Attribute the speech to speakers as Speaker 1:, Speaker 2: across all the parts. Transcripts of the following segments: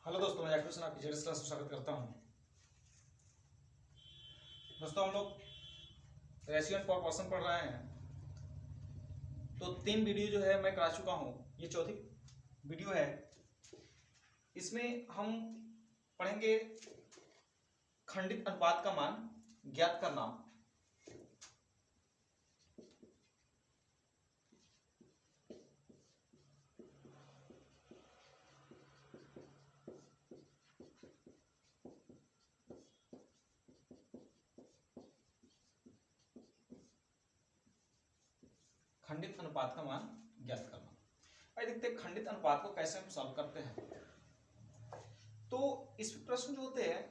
Speaker 1: Hello दोस्तों, मैं actor आपकी जेड क्लास में स्वागत करता हूं। दोस्तों, हम लोग रेशियो एंड प्रोपोर्शन पढ़ रहे हैं। तो 3 वीडियो जो है मैं करा चुका हूं, ये चौथी वीडियो है। इसमें हम पढ़ेंगे खंडित अनुपात का मान ज्ञात करना। खंडित अनुपात का मान ज्ञात करना। आइए देखते हैं खंडित अनुपात को कैसे हम सॉल्व करते हैं। तो इस प्रश्न जो होते हैं,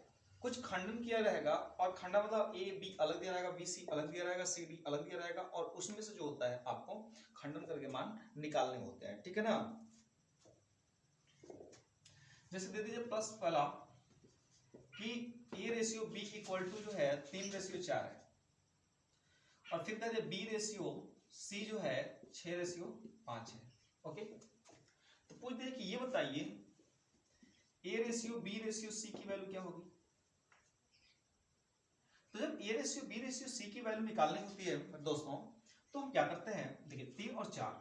Speaker 1: कुछ खंडन किया रहेगा और खंडा मतलब ए बी अलग दिया रहेगा, बी सी अलग दिया रहेगा, सी डी अलग दिया रहेगा और उसमें से जो होता है आपको खंडन करके मान निकालने होते हैं। ठीक है ना। जैसे दे दीजिए प्लस पहला कि A ratio B equal to जो है 3:4 है और फिर कहते बी रेशियो सी जो है 6:5 है। ओके, तो पूछते हैं कि ये बताइए A ratio B ratio C की वैल्यू क्या होगी। तो जब A ratio B ratio C की वैल्यू निकालनी होती है दोस्तों, तो हम क्या करते हैं, देखिए 3 और 4,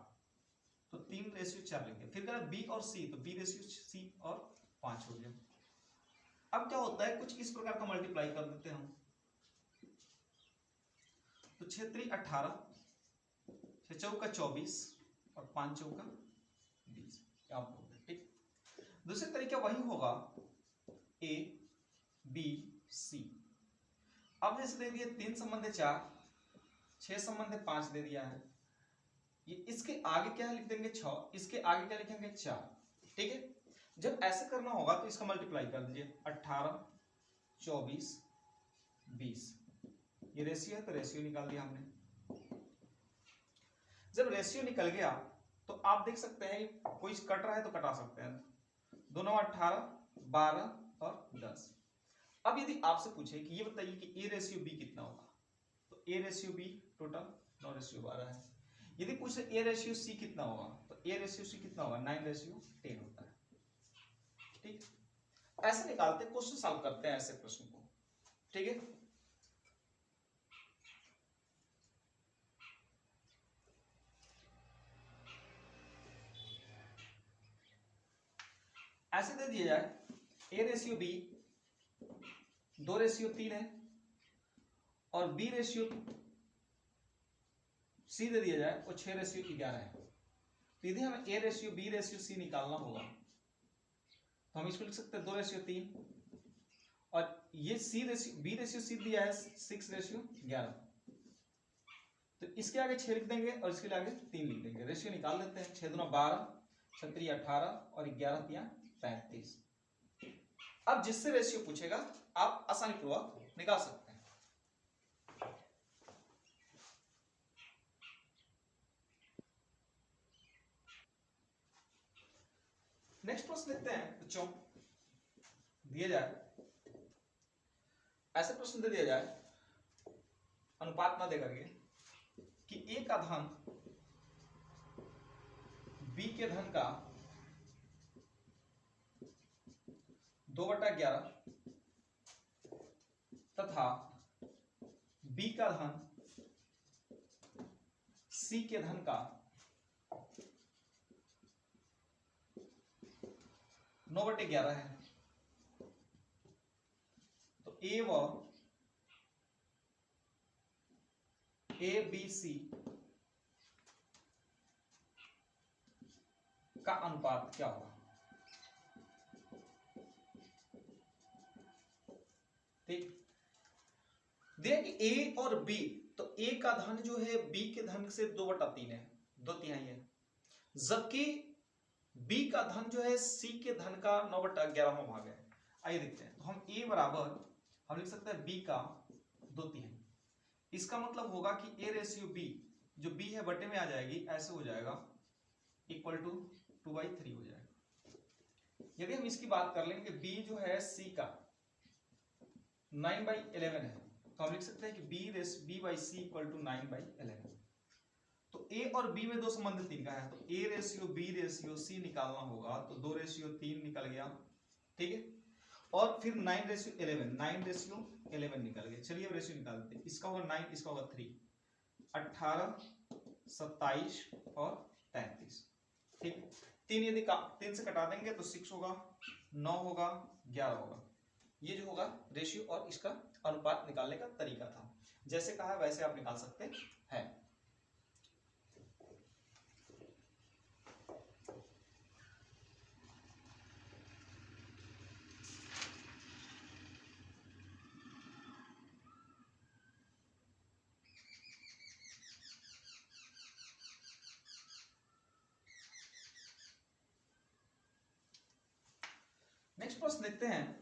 Speaker 1: तो 3:4 लेंगे। फिर कह रहा बी और सी, तो बी रेशियो सी और 5 हो गया। अब क्या होता है, कुछ इस प्रकार का मल्टीप्लाई कर देते हैं हम। तो 6 3 18, 6 चौका 24 और 5 चौका 20। ठीक, दूसरे तरीका वही होगा ए बी सी। अब जैसे दे दिया 3 संबंध 4, 6 संबंध 5 दे दिया है। ये इसके आगे क्या लिख देंगे 6, इसके आगे क्या लिखेंगे 4। ठीक है, जब ऐसे करना होगा तो इसका मल्टीप्लाई कर दीजिए 18 24 20। ये रेशियो है तो रेशियो निकाल दिया हमने। जब रेशियो निकल गया तो आप देख सकते हैं कोई कट रहा है तो कटा सकते हैं। दोनों 18 12 और 10। अब यदि आपसे पूछे कि ये बताइए कि ए रेशियो बी कितना होगा, तो ए रेशियो बी टोटल 9:12 है। यदि पूछे ए रेशियो सी कितना होगा, तो ए रेशियो सी कितना होगा 9:10 होता है। ठीक, ऐसे निकालते क्वेश्चन सॉल्व करते हैं ऐसे प्रश्न को। ठीक है, ऐसे दे दिया जाए ए रेशियो बी 2:3 है और बी रेशियो सी दे दिया जाए वो 6:11 है। तो यदि हमें A ratio B ratio C निकालना होगा तो हम इसको लिख सकते हैं 2:3 और ये सी रेशियो बी रेशियो सी दिया है 6:11। तो इसके आगे 6 लिख देंगे और इसके आगे 3 लिख देंगे। रेशियो निकाल लेते हैं। 6 दूना 12, 6 3 18 और 11 3 35। अब जिससे रेशियो पूछेगा आप आसानी पूर्वक निकाल सकते हैं। नेक्स्ट प्रश्न देखते हैं बच्चों। दिया जाए ऐसे प्रश्न दे दिया जाए अनुपात ना देकर के कि ए का धन बी के धन का 2/11 तथा बी का धन सी के धन का 9/11 है। तो ए व ए बी सी का अनुपात क्या होगा। ठीक, देखिए कि ए और बी, तो ए का धन जो है बी के धन से 2/3 है, 2/3 है। जबकि बी का धन जो है सी के धन का 9/11 भाग है। आइए देखते हैं। तो हम ए बराबर हम लिख सकते हैं बी का 2/3। इसका मतलब होगा कि ए रेशियो बी, जो बी है बटे में आ जाएगी, ऐसे हो जाएगा इक्वल टू 2/3 हो जाएगा। यदि हम इसकी बात कर लेंगे बी जो है सी का 9/11 है, तो हम लिख सकते हैं कि B by C equal to 9/11। तो ए और बी में दो संबंध 3 का है, तो A ratio B ratio C निकालना होगा तो 2:3 निकल गया। ठीक है। और फिर 9:11, 9:11 निकल गए। चलिए अब रेशियो निकालते हैं। इसका होगा 9, इसका होगा 3, 18, 27 और 33। ठीक है, 3 यदि 3 से कटा देंगे तो 6 होगा, 9 होगा, 11 होगा। ये जो होगा रेशियो और इसका अनुपात निकालने का तरीका था। जैसे कहा वैसे आप निकाल सकते हैं। नेक्स्ट प्रश्न देखते हैं।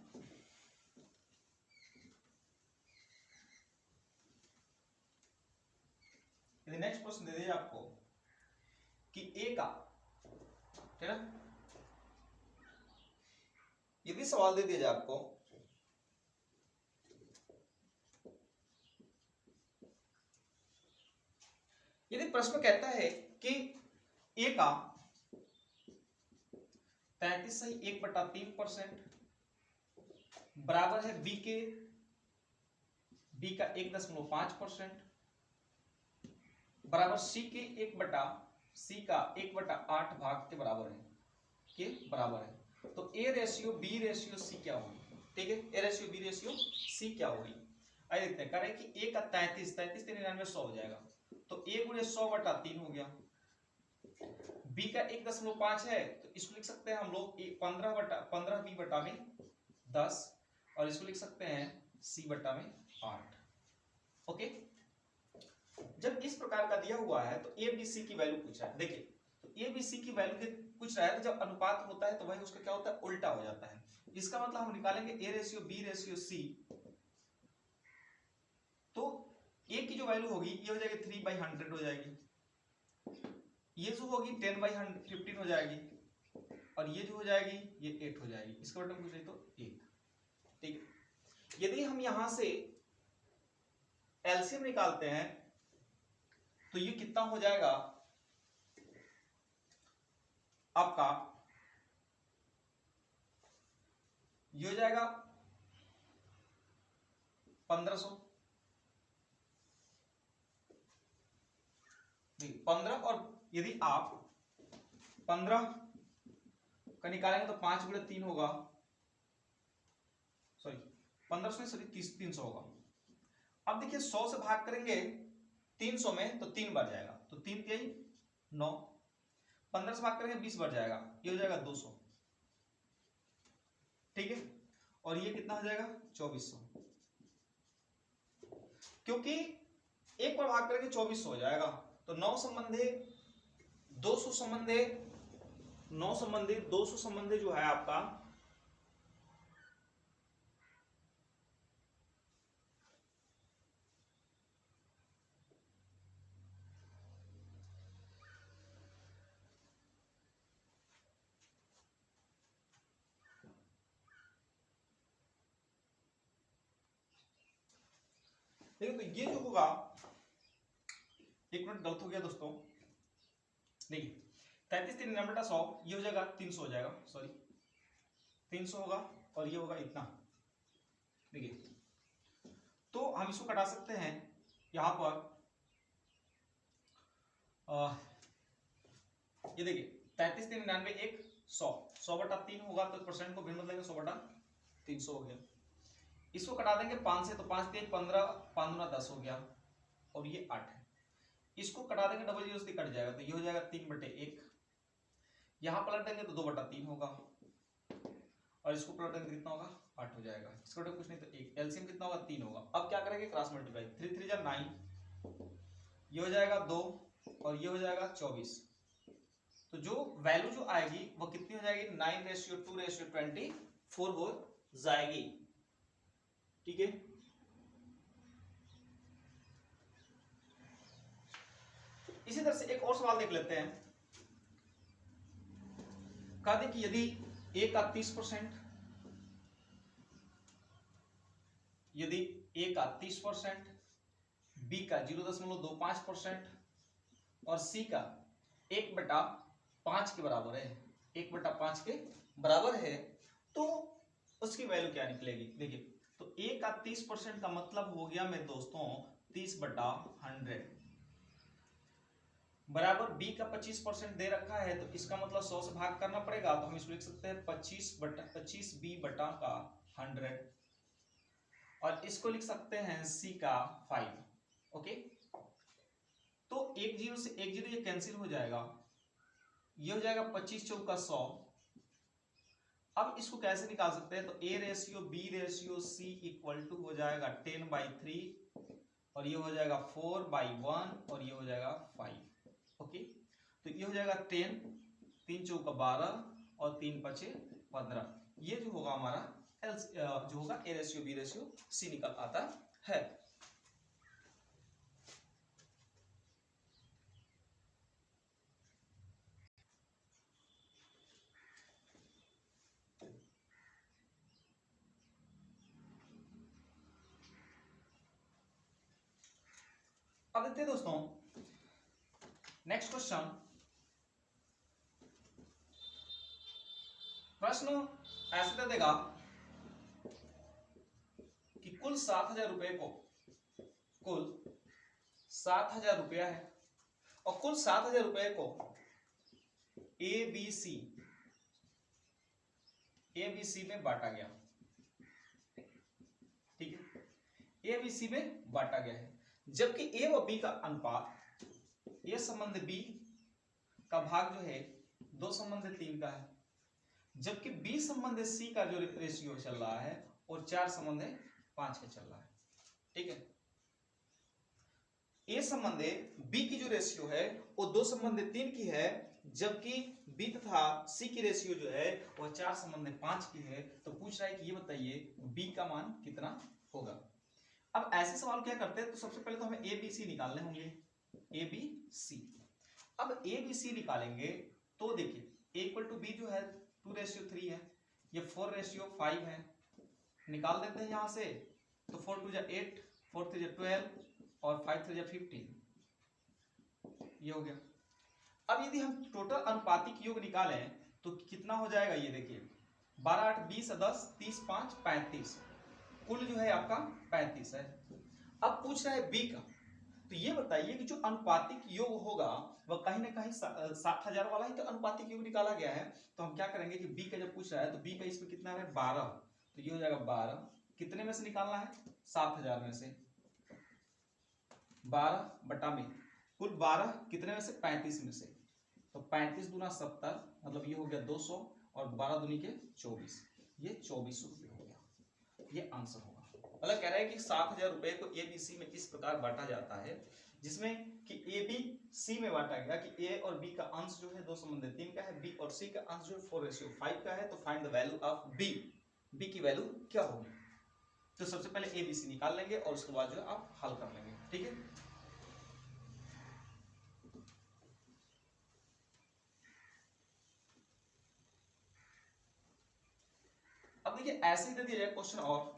Speaker 1: यदि नेक्स्ट प्रश्न दे दिया आपको कि ए का, ठीक है, यदि सवाल दे दिया जाए आपको यदि प्रश्न कहता है कि ए का 33 सही 1/3% बराबर है बी का 1.5% बराबर सी का 1/8 भाग के बराबर है, तो A ratio B ratio C क्या होगी? ठीक है, A ratio B ratio C क्या होगी? आइए देखते हैं। कह रहे हैं कि ए का 33 100 हो जाएगा, तो ए गुणे 100/3 हो गया। बी का 1.5 है तो इसको लिख सकते हैं हम लोग 15 बी बटा में 10, और इसको लिख सकते हैं सी बटा में 8। ओके, जब इस प्रकार का दिया हुआ है तो ए बी सी की वैल्यू पूछ रहा है। देखिए, तो ए बी सी की वैल्यू पूछ रहा है, तो जब अनुपात होता है तो वही उसका क्या होता है, उल्टा हो जाता है। इसका मतलब हम निकालेंगे A ratio B ratio C, तो ए की जो वैल्यू होगी ये हो जाएगी 3/100 हो जाएगी, ये जो होगी 10/15 हो जाएगी, और ये जो हो जाएगी ये 8 हो जाएगी। इसका बटन पूछ रही तो 1। ठीक है, यदि हम यहां से एलसीएम निकालते हैं तो ये कितना हो जाएगा आपका, ये हो जाएगा 1500, 15, और यदि आप 15 का निकालेंगे तो 5 गुणे 3 होगा, सॉरी 300 होगा। अब देखिए 100 से भाग करेंगे 300 में तो 3 बढ़ जाएगा, तो 3 3 9, 15 से भाग करेंगे 20 बढ़ जाएगा, ये हो जाएगा 200। ठीक है, और ये कितना हो जाएगा 2400, क्योंकि एक पर भाग करेंगे 2400 हो जाएगा, तो 9 संबंधे 200 संबंधे 9 संबंधे 200 संबंधे जो है आपका देखिए, तो ये जो होगा, एक मिनट गलत हो गया दोस्तों, देखिए 33×3 ये हो जाएगा 300 हो जाएगा, सॉरी 300 होगा, और ये होगा इतना। देखिए, तो हम इसको कटा सकते हैं यहां पर, ये देखिए 33×3 100 बटा 3 होगा, तो परसेंट को भिन्न बदलेंगे 100/300 हो गया। इसको कटा देंगे 5 से, तो 5 3 15, 5 दूना 10 हो गया, और ये 8 है। इसको कटा देंगे डबल जीरो से कट जाएगा, तो ये हो जाएगा 3/1। यहां पलट देंगे तो 2/3 होगा, और इसको पलट देंगे कितना होगा 8 हो जाएगा। इसको कुछ नहीं तो 1, एलसीएम कितना होगा 3 होगा। अब क्या करेंगे, क्रॉस मल्टीप्लाई, 3 3 जा 9, ये हो जाएगा 2, और ये हो जाएगा 24। तो जो वैल्यू जो आएगी वो कितनी हो जाएगी, 9:2:24 हो जाएगी। ठीक है, इसी तरह से एक और सवाल देख लेते हैं। कहा दें कि यदि ए का 30%, यदि ए का 30%, बी का 0.25% और सी का 1/5 के बराबर है, 1/5 के बराबर है, तो उसकी वैल्यू क्या निकलेगी। देखिए तो a का 30% का मतलब हो गया मेरे दोस्तों 30/100 बराबर b का 25% दे रखा है, तो इसका मतलब 100 से भाग करना पड़ेगा, तो हम इसको लिख सकते हैं 25b/100 और इसको लिख सकते हैं c का 5। ओके, तो एक जीरो से एक जीरो ये कैंसिल हो जाएगा, ये हो जाएगा 25 चौका 100। अब इसको कैसे निकाल सकते हैं, तो a ratio b ratio c equal to हो जाएगा 10/3 और ये हो जाएगा 4/1 और ये हो जाएगा 5। ओके, तो ये हो जाएगा 10, 3 चौका 12 और 3 पचे 15। ये जो होगा हमारा जो होगा a ratio b ratio c निकल आता है। अब देखते हैं दोस्तों नेक्स्ट क्वेश्चन। प्रश्न ऐसे दे देगा कि कुल 7,000 रुपए को, कुल 7,000 रुपया है और कुल 7,000 रुपए को ए बी सी में बांटा गया। ठीक है, ए बी सी में बांटा गया है, जबकि ए व बी का अनुपात ए संबंध बी का भाग जो है 2 संबंध 3 का है, जबकि बी संबंध सी का जो रेशियो चल रहा है और 4 संबंध 5 का चल रहा है। ठीक है, ए संबंधे बी की जो रेशियो है वो 2 संबंध 3 की है, जबकि बी तथा सी की रेशियो जो है वह 4 संबंध 5 की है। तो पूछ रहा है कि ये बताइए बी का मान कितना होगा। अब ऐसे सवाल क्या करते हैं, तो सबसे पहले तो हमें ए बी सी निकालने होंगे, ए बी सी। अब ए बी सी निकालेंगे तो देखिए इक्वल टू बी जो है 2:3 है, ये 4:5 है, निकाल देते हैं यहां से, तो 4 2 8, 4 3 12 और 5 3 15, ये हो गया। अब यदि हम टोटल अनुपातिक योग निकालें तो कितना हो जाएगा, ये देखिए 12 8 20 10 30 5 35, कुल जो है आपका 35 है। अब पूछ रहा है बी का, तो ये बताइए कि जो अनुपातिक योग होगा वह कहीं ना कहीं 7,000 वाला ही तो अनुपातिक योग निकाला गया है। तो हम क्या करेंगे कि बी का जब पूछ रहा है तो बी का इसमें कितना है 12, तो ये हो जाएगा 12, कितने में से निकालना है 7,000 में से, 12 बटा में कुल 12 कितने में से 35 में से, तो 35 दूना 70, मतलब ये हो गया 200 और 12 दूनी के 24, ये 2400 रुपये हो गया, ये आंसर होगा। मतलब कह रहा है कि 7,000 रुपए को ए बी सी में इस प्रकार बांटा जाता है, जिसमें कि ए बी सी में बांटा गया कि ए और बी का अंश जो है 2 संबंध 3 का है, बी और सी का अंश जो है 4:5 का है। तो find the value of B, B की वैल्यू क्या होगी। तो सबसे पहले ए बी सी निकाल लेंगे और उसके बाद जो है आप हल कर लेंगे। ठीक है, अब देखिए ऐसे ही दे दिया जाए क्वेश्चन और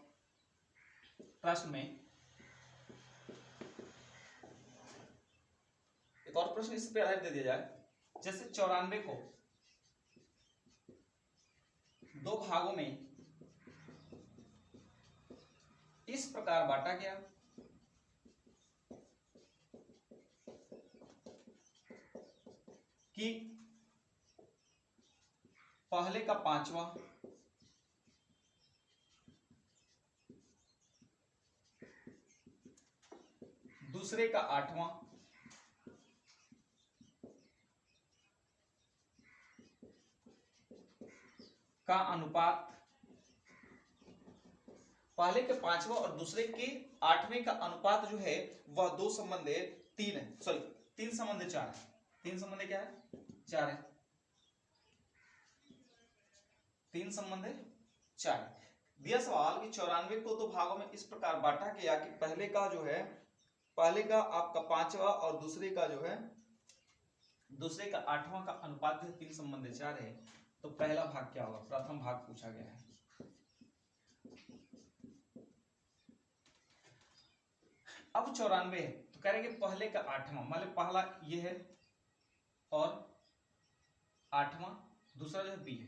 Speaker 1: प्रश्न में एक और प्रश्न इस पे आधारित दे दिया जाए, जैसे 94 को 2 भागों में इस प्रकार बांटा गया कि पहले का 5वां, दूसरे का 8वां, का अनुपात, पहले के 5वां और दूसरे के 8वें का अनुपात जो है वह 2 संबंध 3 है, सॉरी 3 संबंध 4 है। 3 संबंध क्या है 4 है, 3 संबंध 4 है। दिया सवाल कि 94 को 2 भागों में इस प्रकार बांटा गया कि पहले का जो है, पहले का आपका 5वां और दूसरे का जो है, दूसरे का 8वां का अनुपात जो है 3 संबंध 4 है। तो पहला भाग क्या होगा, प्रथम भाग पूछा गया है। अब 94 है तो कह रहे हैं कि पहले का 8वां, मतलब पहला ये है और 8वां दूसरा जो है बी है,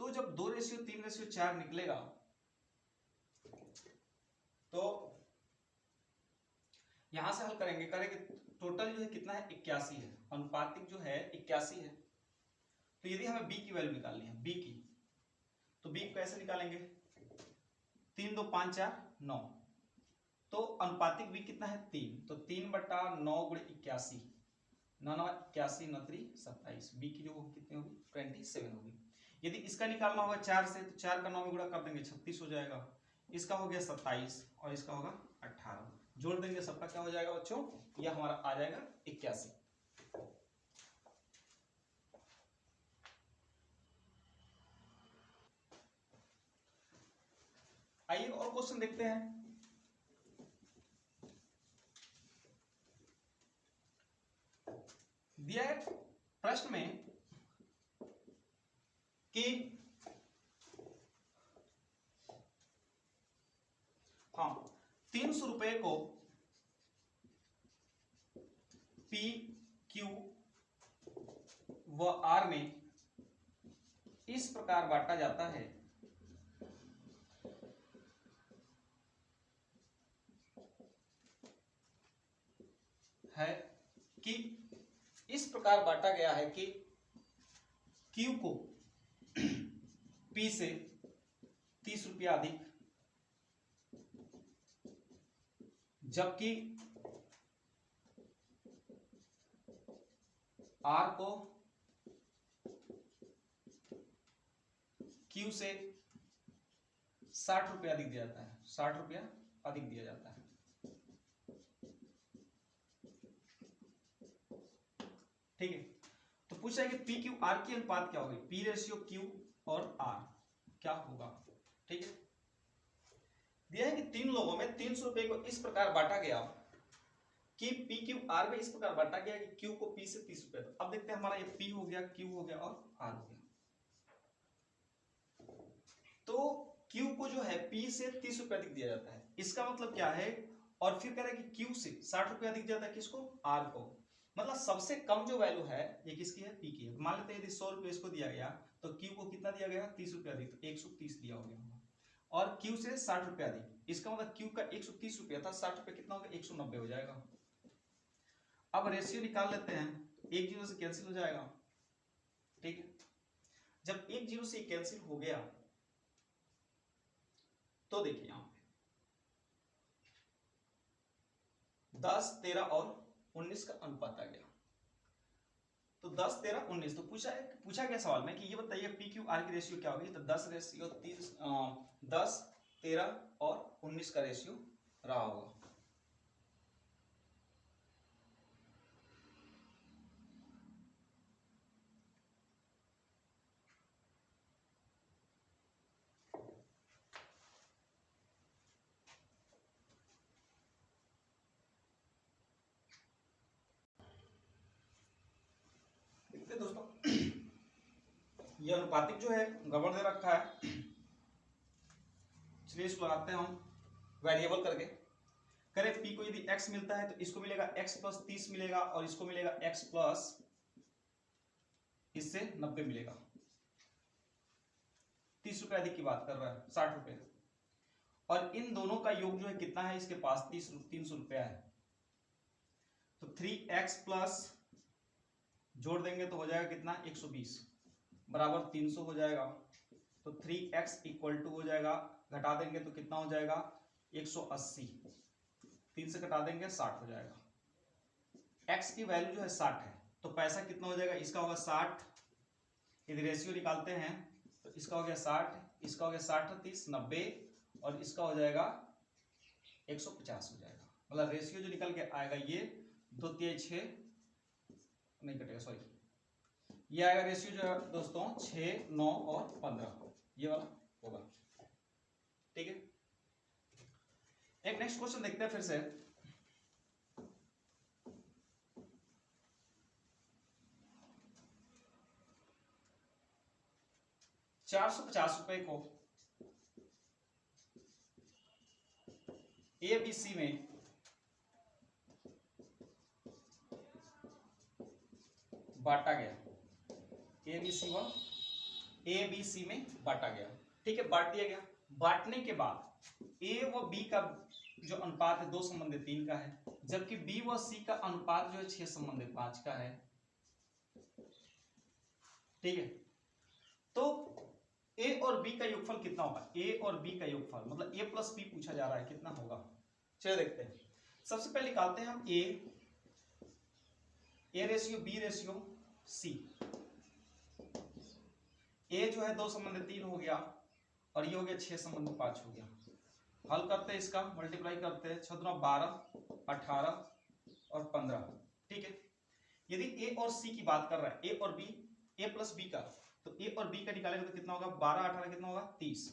Speaker 1: तो जब 2:3:4 निकलेगा तो यहां से हल करेंगे, करेंगे टोटल जो है कितना है 81 है, अनुपातिक जो है 81 है। तो यदि हमें b की वैल्यू निकालनी है, b की, तो b को कैसे निकालेंगे, 3 2 5 4 9, तो अनुपातिक b कितना है 3, तो 3/9 गुणे 81, 9 9 81 9 3 27, b की जो होगी कितनी होगी 27 होगी। यदि इसका निकालना होगा 4 से, तो 4 का 9 में गुणा कर देंगे 36 हो जाएगा, इसका हो गया 27 और इसका होगा 18, जोड़ देंगे सबका क्या हो जाएगा बच्चों, यह हमारा आ जाएगा 81। आइए और क्वेश्चन देखते हैं। दिया है प्रश्न में कि हाँ 300 रुपए को P, Q व R में इस प्रकार बांटा जाता है कि इस प्रकार बांटा गया है कि Q को P से 30 रुपया अधिक, जबकि R को Q से 60 रुपया अधिक दिया जाता है, 60 रुपया अधिक दिया जाता है। ठीक है, तो पूछा है कि पी क्यू आर की अनुपात क्या होगी, पी रेशियो क्यू और आर क्या होगा। ठीक है, दिया है कि 3 लोगों में 300 रुपए को इस प्रकार बांटा गया कि पी क्यू आर में इस प्रकार बांटा गया कि क्यू को पी से 30 रुपए। अब देखते हैं हमारा ये पी हो गया, क्यू हो गया और आर हो गया। तो क्यू को जो है पी से 30 रुपए अधिक दिया जाता है, इसका मतलब क्या है, और फिर कह रहा है कि क्यू से 60 रुपए अधिक दिया जाता है, किसको, आर को। मतलब सबसे कम जो वैल्यू है ये किसकी है, पी की है। मान लेते हैं यदि 100 रुपए इसको दिया गया तो क्यू को कितना दिया गया 30 रुपए अधिक, तो 130 दिया हो गया, और क्यू से 60 रुपए अधिक, इसका मतलब क्यू का 130 रुपया था, 60 रुपए कितना हो गया 190 हो जाएगा। अब रेशियो निकाल लेते हैं, एक जीरो से कैंसिल हो जाएगा। ठीक है, जब एक जीरो से कैंसिल हो गया तो देखिए यहां पे 10 13 और 19 का अनुपात आ गया, तो 10 13 19, तो पूछा गया सवाल में कि ये बताइए पी क्यू आर की रेशियो क्या होगी, तो 10 रेशियो 30 10 13 और 19 का रेशियो रहा होगा। देखते दोस्तों, ये अनुपातिक जो है गड़बड़ दे रखा है, चलिए इसको लगाते हैं हम वेरिएबल करके। करें पी को यदि x मिलता है तो इसको मिलेगा x प्लस 30 मिलेगा, और इसको मिलेगा x प्लस इससे 90 मिलेगा। 30 रुपए अधिक की बात कर रहा है, 60 रुपए, और इन दोनों का योग जो है कितना है इसके पास 300 रुपया है, तो 3x प्लस जोड़ देंगे तो हो जाएगा कितना 120 बराबर 300 हो जाएगा, तो 3x इक्वल टू हो जाएगा, घटा देंगे तो कितना हो जाएगा 180, 3 से घटा देंगे 60 हो जाएगा। x की वैल्यू जो है 60 है, तो पैसा कितना हो जाएगा, इसका होगा 60, यदि रेशियो निकालते हैं तो इसका हो गया 60, इसका हो गया 60 30 90, और इसका हो जाएगा 150 हो जाएगा। मतलब रेशियो जो निकल के आएगा ये 2 3 6 नहीं कटेगा, सॉरी, ये आएगा रेशियो जो है दोस्तों 6 9 और 15, ये वाला होगा। ठीक है, एक नेक्स्ट क्वेश्चन देखते हैं फिर से। ₹450 को ABC में बांटा गया, ABC व ए बी सी में बांटा गया, ठीक है, बांट दिया गया। बांटने के बाद ए व बी का जो अनुपात है 2:3 का है, जबकि बी व सी का अनुपात जो है 6:5 का है, ठीक है। तो ए और बी का योगफल कितना होगा, ए और बी का योगफल मतलब ए प्लस बी पूछा जा रहा है, कितना होगा, चलिए देखते हैं। सबसे पहले निकालते हैं हम A ratio B ratio C. A जो है 2:3 हो गया और ये हो गया 6:5 हो गया। हल करते हैं, इसका मल्टीप्लाई करते हैं, 6 दूना 12, 18 और 15, ठीक है। यदि ए और सी की बात कर रहा है, ए और बी, ए प्लस बी का, तो ए और बी का निकालेंगे तो कितना होगा, 12 18 कितना होगा, 30।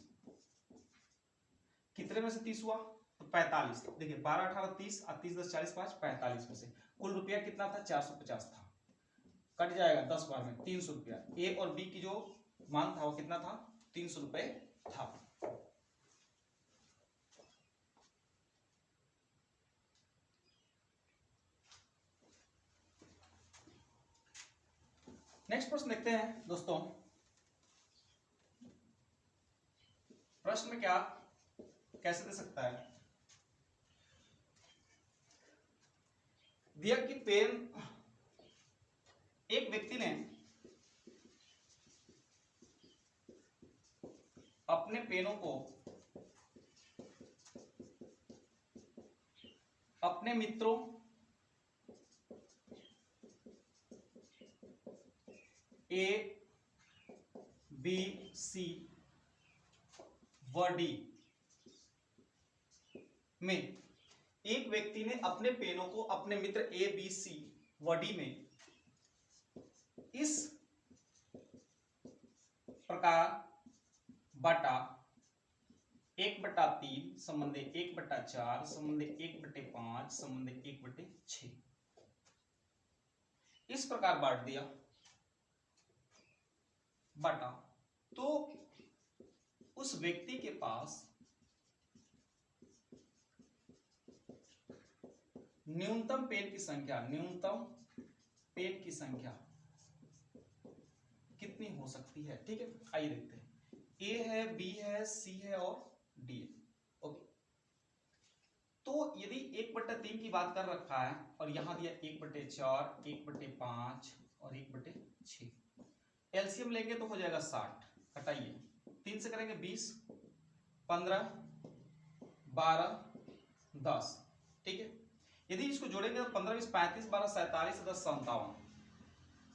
Speaker 1: कितने में से 30 हुआ, तो 45। देखिए 12 18 30 और 30 10 40 5 45 में से कुल रुपया कितना था, 450 था। कट जाएगा 10 बार में 300 रुपया। ए और बी की जो मान था वो कितना था, 300 रुपए था। नेक्स्ट प्रश्न देखते हैं दोस्तों। प्रश्न में क्या कैसे दे सकता है, दिया कि पेन, एक व्यक्ति ने अपने पेनों को अपने मित्रों ए बी सी व डी में, एक व्यक्ति ने अपने पेनों को अपने मित्र ए बी सी व डी में इस प्रकार बांटा, 1/3 संबंधे 1/4 संबंधे 1/5 संबंधे 1/6, इस प्रकार बांट दिया, बांटा। तो उस व्यक्ति के पास न्यूनतम पेन की संख्या, न्यूनतम पेन की संख्या कितनी हो सकती है, ठीक है। आइए देखते हैं, ए है, बी है, सी है और डी है, ओके। तो यदि 1/3 की बात कर रखा है और यहां दिया 1/4 1/5 और 1/6, एलसीएम लेंगे तो हो जाएगा 60, हटाइए 3 से करेंगे 20 15 12 10, ठीक है। यदि इसको जोड़ेंगे तो 15 20 35 12 47 10 57।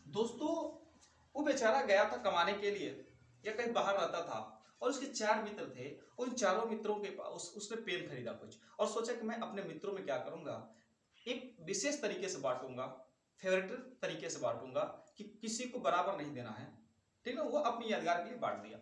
Speaker 1: दोस्तों वो बेचारा गया था कमाने के लिए या कहीं बाहर रहता था और उसके 4 मित्र थे। उन चारों मित्रों के पास उसने पेन खरीदा कुछ और सोचा कि मैं अपने मित्रों में क्या करूंगा, एक विशेष तरीके से बांटूंगा, फेवरेट तरीके से बांटूंगा कि किसी को बराबर नहीं देना है, ठीक है। वो अपनी यादगार के लिए बांट दिया।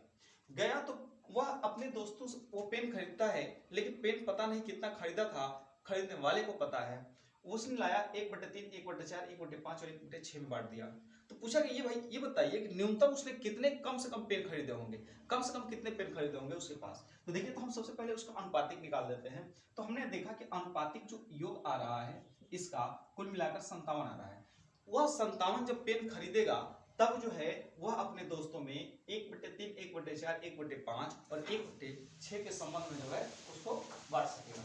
Speaker 1: गया तो वह अपने दोस्तों से वो पेन खरीदता है, लेकिन पेन पता नहीं कितना खरीदा था, खरीदने वाले को पता है। उसने लाया 1/3 1/4 1/5 और 1/6 में बांट दिया। तो पूछा कि ये भाई ये बताइए कि न्यूनतम उसने कितने कम से कम पेन खरीदे होंगे, कम से कम कितने पेन खरीदे होंगे उसके पास। तो देखिए, तो हम सबसे पहले उसका अनुपातिक निकाल देते हैं। तो हमने देखा कि अनुपातिक जो योग आ रहा है इसका कुल मिलाकर 57 आ रहा है। वह 57 जब पेन खरीदेगा तब जो है वह अपने दोस्तों में 1/3 1/4 1/5 और 1/6 के संबंध में जो है उसको बांट सकेगा।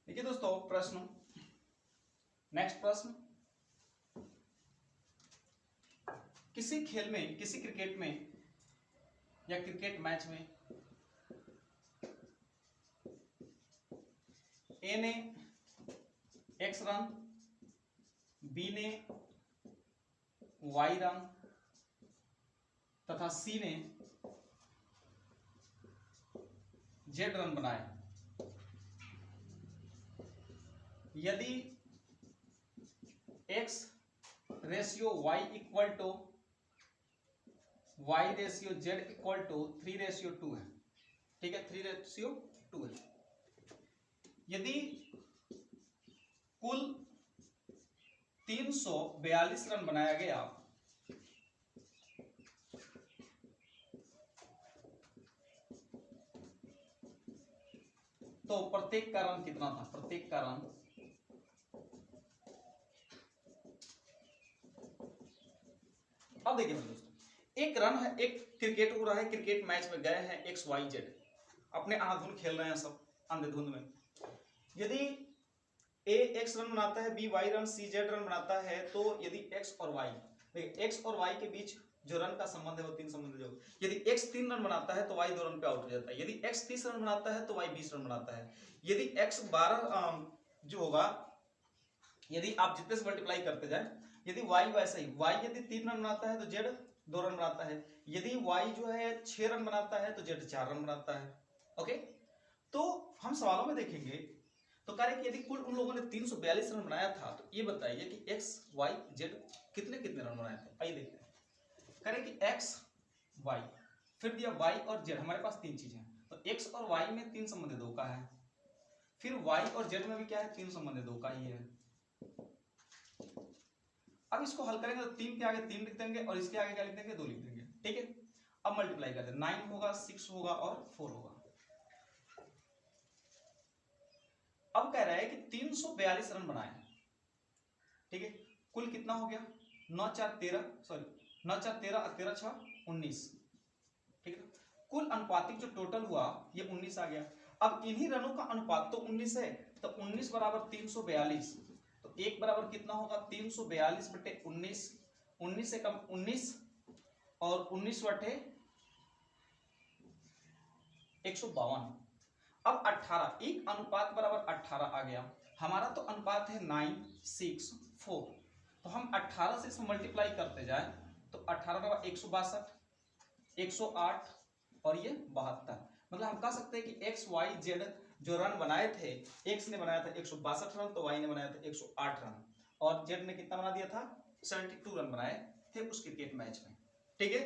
Speaker 1: देखिए दोस्तों प्रश्न, नेक्स्ट प्रश्न, किसी खेल में, किसी क्रिकेट में या क्रिकेट मैच में ए ने x रन, बी ने y रन तथा सी ने z रन बनाए। यदि x ratio y equal to y ratio z equal to 3:2 है, ठीक है, 3:2 है। यदि कुल 342 रन बनाया गया तो प्रत्येक का रन कितना था, प्रत्येक का रन अब देखिए मेरे दोस्तों, एक रन है, एक क्रिकेट हो रहा है, क्रिकेट मैच में गए हैं एक्स वाई जेड, अपने अंधाधुंध खेल रहे हैं सब अंधेधुंध में। यदि ए एक्स रन बनाता है, बी वाई रन, सी जेड रन बनाता है, तो यदि एक्स और वाई, देखिए एक्स और वाई के बीच जो रन का संबंध है वो 3 संबंध जो, यदि एक्स 3 रन बनाता है तो वाई 2 रन पे आउट हो जाता है, यदि एक्स 30 रन बनाता है तो वाई 20 रन बनाता है, यदि एक्स 12 जो होगा, यदि आप जितने से मल्टीप्लाई करते जाए, यदि वाई वैसा ही, वाई यदि 3 रन बनाता है तो जेड 2 रन बनाता है, यदि वाई जो है 6 रन बनाता है तो जेड 4 रन बनाता है। ओके, तो हम सवालों में देखेंगे तो कह रहे कि यदि कुल उन लोगों ने 342 रन बनाया था, तो ये बताइए कि एक्स वाई जेड कितने कितने रन बनाए थे। आइए देखते हैं। कह रहे कि एक्स वाई, फिर दिया वाई और जेड, हमारे पास 3 चीजें हैं, तो एक्स और वाई में 3 संबंध 2 का है, फिर वाई और जेड में भी क्या है, 3 संबंध 2 का ही है। अब इसको हल करेंगे तो 3 के आगे 3 लिख देंगे और इसके आगे क्या लिख देंगे, 2 लिख देंगे। ठीक है, अब मल्टीप्लाई करते हैं, 9 होगा, 6 होगा और 4 होगा। अब कह रहा है कि 342 रन बनाए, ठीक है, कुल कितना हो गया, 9 4 13, सॉरी 9 4 13 और 13 6 19, ठीक है, कुल अनुपातिक जो टोटल हुआ ये 19 आ गया। अब इन्हीं रनों का अनुपात तो 19 है, तो 19 बराबर 342, तो एक बराबर कितना होगा, 342 बटे 19, 19 से कम 19 और 19 बटे 152, अब 18, एक अनुपात बराबर 18 आ गया। हमारा तो अनुपात है 9 6 4, तो हम 18 से इसमें मल्टीप्लाई करते जाए तो 18 का 162, 108 और ये 72, मतलब हम कह सकते हैं कि एक्स वाई जेड जो रन बनाए थे, एक्स ने बनाया था 162 रन, तो वाई ने बनाया था 108 रन, और जेड ने कितना बना दिया था, 72 रन बनाए थे उस क्रिकेट मैच में। ठीक है,